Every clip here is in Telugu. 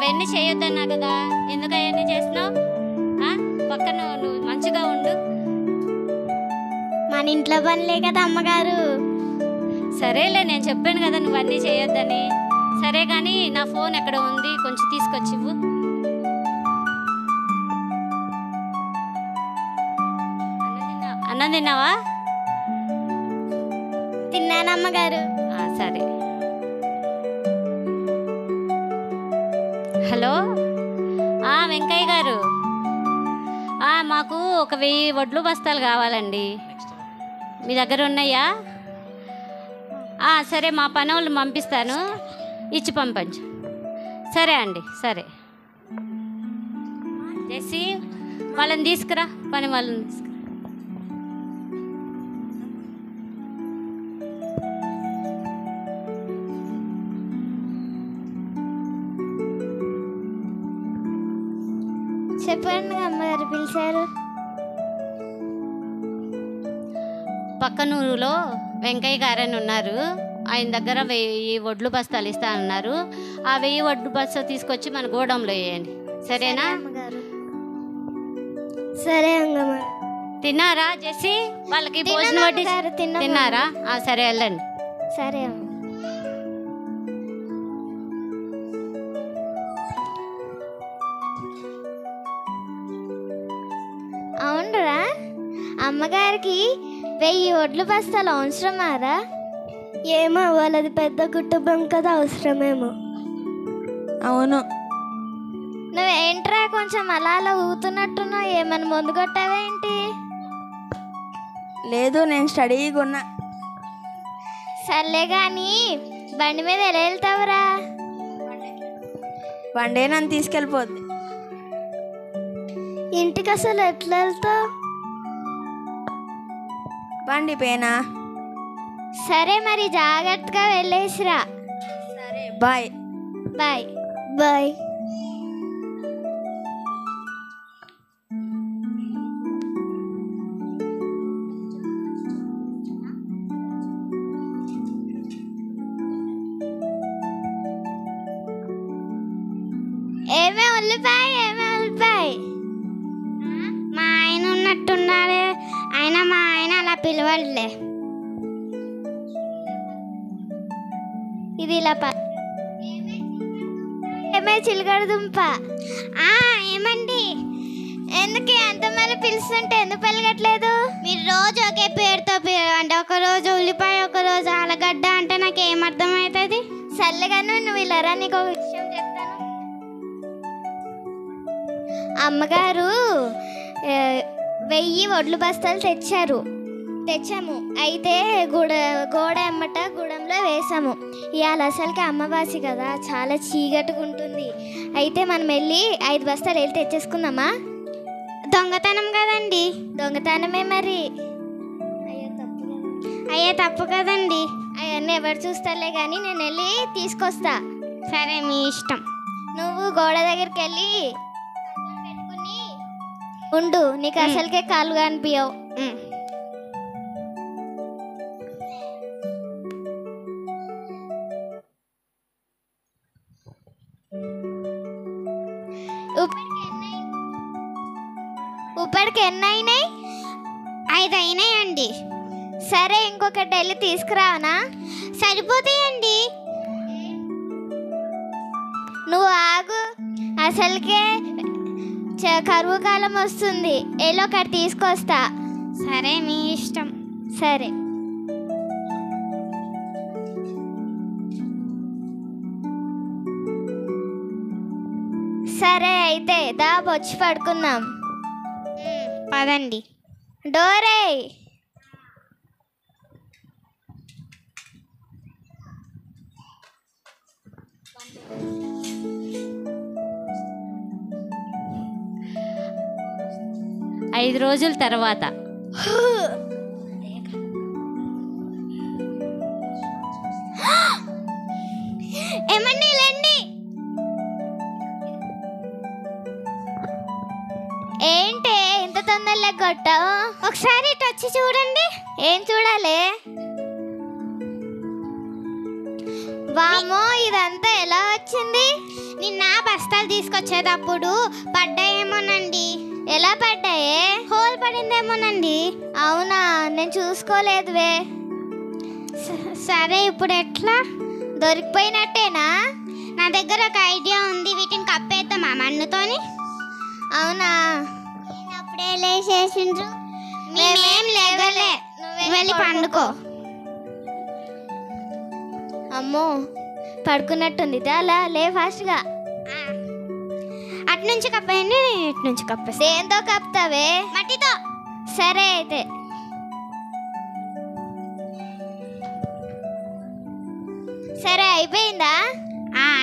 అవన్నీ చేయొద్దన్నా కదా, ఎందుకు అవన్నీ చేస్తున్నావు? పక్కన నువ్వు మంచిగా ఉండు. మన ఇంట్లో పనిలే కదా అమ్మగారు. సరేలే, నేను చెప్పాను కదా నువ్వు అన్నీ చేయొద్దని. సరే కానీ నా ఫోన్ ఎక్కడ ఉంది, కొంచెం తీసుకొచ్చి ఇవ్వు. అన్నం తిన్నావా? తిన్నానమ్మగారు. సరే. హలో వెంకయ్య గారు, మాకు ఒక 1000 వడ్లు బస్తాలు కావాలండి. మీ దగ్గర ఉన్నాయా? సరే, మా పని వాళ్ళని పంపిస్తాను, ఇచ్చి పంపించు. సరే అండి, సరే. జెస్సీ, వాళ్ళని తీసుకురా, పని వాళ్ళని తీసుకురా. చెప్పండి అమ్మగారు, పిలిచారు. పక్కనూరులో వెంకయ్య గారని ఉన్నారు, ఆయన దగ్గర 1000 వడ్లు బస్తాలు ఇస్తానన్నారు. ఆ 1000 వడ్లు బస్తా తీసుకొచ్చి మన గోడంలో వేయండి, సరేనా? సరే అంగమ్మ. తిన్నారా జెస్సీ? వాళ్ళకి భోజనం వడ్డీ తిన్నారా? సరే, వెళ్ళండి. సరే అమ్మ. అవునరా, అమ్మగారికి 1000 వడ్లు బస్తాలు అవసరమారా? ఏమో, వాళ్ళది పెద్ద కుటుంబం కదా, అవసరమేమో. అవును. నువ్వేంట్రా కొంచెం అలా అలా ఊతున్నట్టున్నావు, ఏమన్నా ముందు కొట్టావేంటి? లేదు, నేను స్టడీగా ఉన్నా. సర్లే కానీ బండి మీద ఎలా వెళ్తావురా? బండే నన్ను తీసుకెళ్ళిపోద్ది. ఇంటికి అసలు ఎట్లా వెళ్తావు? బండి పేనా. సరే మరి, జాగ్రత్తగా వెళ్ళేసిరా. సరే, బాయ్. Bye bye. ఏమే ఉల్లిపాయ, మా ఆయన ఉన్నట్టున్నాడే, అయినా మా ఆయన అలా పిలవలే. ఇది ఇలా ఏమే చిలకడ దుంప. ఏమండి, ఎందుకు అంతమంది పిలుస్తుంటే ఎందుకు పలకట్లేదు? మీరు రోజు ఒకే పేరుతో అంటే ఒకరోజు ఉల్లిపాయ, ఒకరోజు ఆలుగడ్డ అంటే నాకు ఏమర్థమవుతుంది? సర్లేగాను, నువ్వు ఇలా నీకు ఒక విషయం చెప్తాను. అమ్మగారు 1000 వడ్లు బస్తాలు తెచ్చాము. అయితే గోడ ఎమ్మట గూడెంలో వేసాము. ఇవాళ అసలుకి అమ్మవాసి కదా, చాలా చీకటిగా ఉంటుంది. అయితే మనం వెళ్ళి 5 బస్తాలు వెళ్ళి తెచ్చేసుకుందామా? దొంగతనం కదండి. దొంగతనమే మరి. అయ్యో తప్పు కదండి. అవన్నీ ఎవరు చూస్తారులే కానీ నేను వెళ్ళి తీసుకొస్తా. సరే, మీ ఇష్టం. నువ్వు గోడ దగ్గరికి వెళ్ళి పెట్టుకుని ఉండు, నీకు అసలుకే కాళ్ళు కనిపించవు. ఇప్పటికి ఎన్ని అయినాయి? 5 అయినాయండి. సరే, ఇంకొకటి వెళ్ళి తీసుకురావనా? సరిపోతాయండి. నువ్వు ఆగు, అసలుకే కరువు కాలం వస్తుంది. ఏలో ఒకటి తీసుకొస్తా. సరే, మీ ఇష్టం. సరే. సరే, అయితే వచ్చి పడుకుందాం. పదండి. డోరే. ఐదు రోజుల తర్వాత ఏమండి, లేండి. ఏంటి ఇంత తొందరగా కొట్టావు? ఒకసారి ఇటు వచ్చి చూడండి. ఏం చూడాలి? వామో, ఇదంతా ఎలా వచ్చింది? నిన్న బస్తాలు తీసుకొచ్చేటప్పుడు పడ్డాయేమోనండి. ఎలా పడ్డాయే? హోల్ పడిందేమోనండి. అవునా, నేను చూసుకోలేదువే. సరే, ఇప్పుడు ఎట్లా? దొరికిపోయినట్టేనా? నా దగ్గర ఒక ఐడియా ఉంది, వీటిని కప్పేద్దామా మన్నుతోని? అవునా, అప్పుడే లేచేసిండ్రు. మేమేం లేగలే, వెళ్ళి పండుకో. అమ్మో, పడుకున్నట్టుంది. అలా లే ఫాస్ట్గా. అటు నుంచి కప్పేయండి, ఇటు నుంచి కప్పేస్తా. దేంతో కప్పుతావే? మట్టితో. సరే అయితే. సరే, అయిపోయిందా?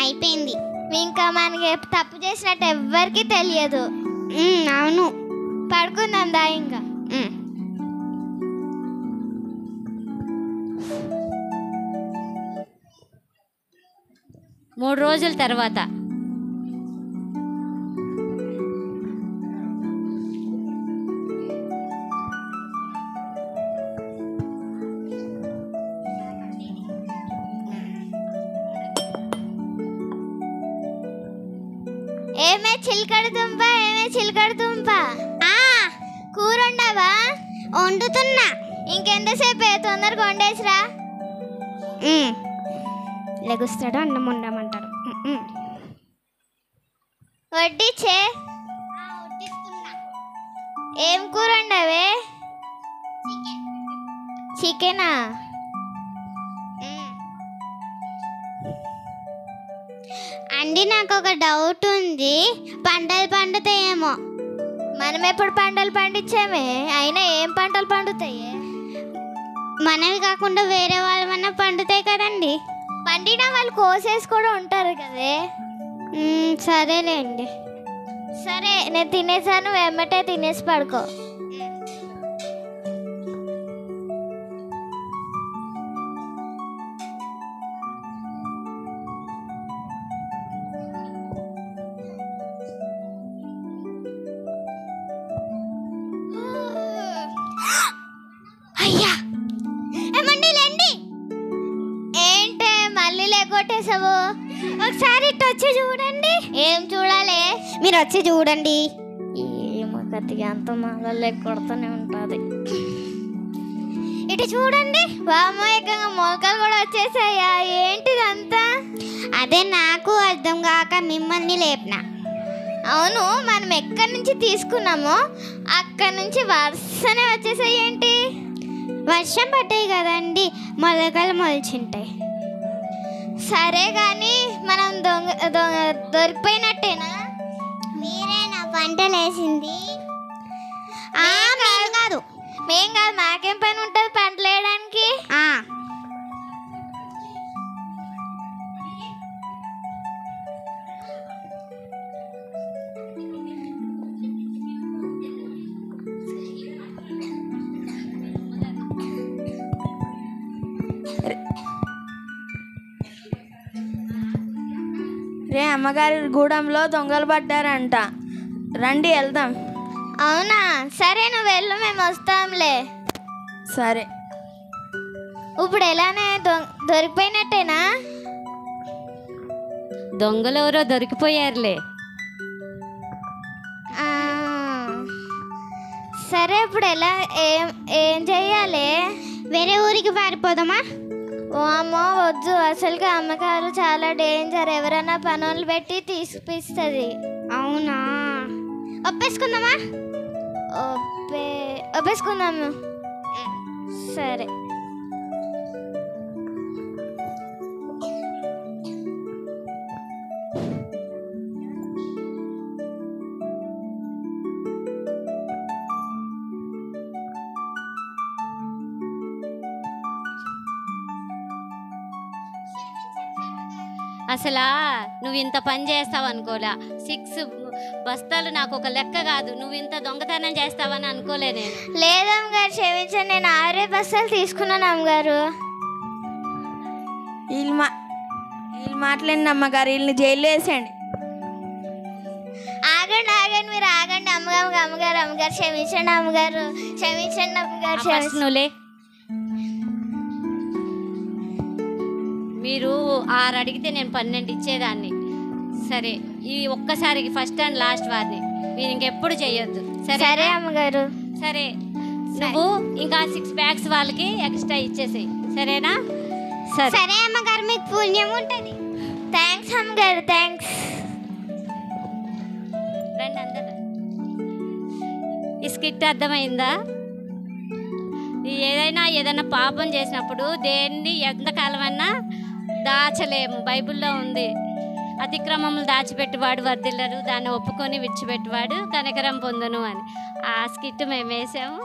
అయిపోయింది. ఇంకా మనకి తప్పు చేసినట్టు ఎవ్వరికి తెలియదు. అవును, పడుకుందాం దా. ఇంకా 3 రోజుల తర్వాత ఏమే చిలకడ దుంప, కూర ఉండవా? వండుతున్నా. ఇంకెంతసేపు? తొందరగా వండేసిరా. లెగుస్తాడు, అన్నం వండమంటాడు. వడ్డిచ్చే. ఏం కూర ఉండవే? చికెనా? అండి, నాకు ఒక డౌట్ ఉంది. పంటలు పండుతాయేమో. మనం ఎప్పుడు పంటలు పండించామే? అయినా ఏం పంటలు పండుతాయి? మనవి కాకుండా వేరే వాళ్ళమన్నా పండుతాయి కదండి. పండిన వాళ్ళు కోసేసి కూడా ఉంటారు కదే. సరేలేండి. సరే, నేను తినేసాను, వెమ్మటే తినేసి పడుకో. అయ్యా, ఏమండి లేండి. ఏంటే మళ్ళీ లేకొట్టేసావు? ఒకసారి ఇటు వచ్చి చూడండి. ఏం చూడాలి? మీరు వచ్చి చూడండి. ఏమో కత్తిగా అంత మళ్ళీ లేకొడుతూనే ఉంటుంది. ఇటు చూడండి. వామోయకంగా మొలకలు కూడా వచ్చేసాయా? ఏంటిదంతా? అదే నాకు అర్థం కాక మిమ్మల్ని లేపిన. అవును, మనం ఎక్కడి నుంచి తీసుకున్నామో అక్కడి నుంచి వరుసనే వచ్చేసాయి. ఏంటి? వర్షం పడ్డాయి కదండి, మొలకలు మొలిచింటాయి. సరే కానీ మనం దొరికిపోయినట్టేనా? మీరేనా పంటలు వేసింది? కాదు, మేం కాదు. మాకేం పని ఉంటుంది పంటలు వేయడానికి? రే, అమ్మగారి గూడెంలో దొంగలు పడ్డారంట. రండి వెళ్దాం. అవునా? సరే, నువ్వు వెళ్ళు, మేము వస్తాంలే. సరే. ఇప్పుడు ఎలానే దొరికిపోయినట్టేనా? దొంగలు ఎవరో దొరికిపోయారులే. సరే, ఇప్పుడు ఎలా ఏం చెయ్యాలి? వేరే ఊరికి పారిపోదామా? ఓ అమ్మో, వద్దు. అసలుగా అమ్మగారు చాలా డేంజర్. ఎవరైనా పనులు పెట్టి తీసిపిస్తుంది. అవునా? ఒప్పేసుకుందామా? ఒప్పేసుకుందాము. సరే. అసలా నువ్వు ఇంత పని చేస్తావు అనుకోలే. 6 బస్తాలు నాకు ఒక లెక్క కాదు. నువ్వు ఇంత దొంగతనం చేస్తావని అనుకోలే నేను. లేదమ్మగారు, క్షమించండి. నేను 6 బస్తాలు తీసుకున్నాను అమ్మగారు. వీళ్ళు మాట్లాడిన అమ్మగారు, వీళ్ళని జైల్లో వేసేయండి. ఆగండి, మీరు ఆగండి. అమ్మగారు క్షమించండి అమ్మగారు, క్షమించండి అమ్మగారు. నువ్వులే. మీరు 6 అడిగితే నేను 12 ఇచ్చేదాన్ని. సరే, ఈ ఒక్కసారికి ఫస్ట్ అండ్ లాస్ట్ వారిని మీరు ఇంకెప్పుడు చేయొద్దు. సరే అమ్మగారు. సరే, నువ్వు ఇంకా 6 బ్యాగ్స్ వాళ్ళకి ఎక్స్ట్రా ఇచ్చేసేయి, సరేనా? సరే అమ్మగారు, మీకు పుణ్యం ఉంటుంది. థ్యాంక్స్ అమ్మగారు, థ్యాంక్స్. రండి అందరూ. ఈ స్కిట్ అర్థమైందా? ఏదైనా పాపం చేసినప్పుడు దేన్ని ఎంతకాలమన్నా దాచలేము. బైబిల్లో ఉంది, అతిక్రమములు దాచిపెట్టువాడు వర్ధిల్లరు, దాన్ని ఒప్పుకొని విడిచిపెట్టువాడు కనికరం పొందును అని. ఆ స్కిట్ మేము వేసాము.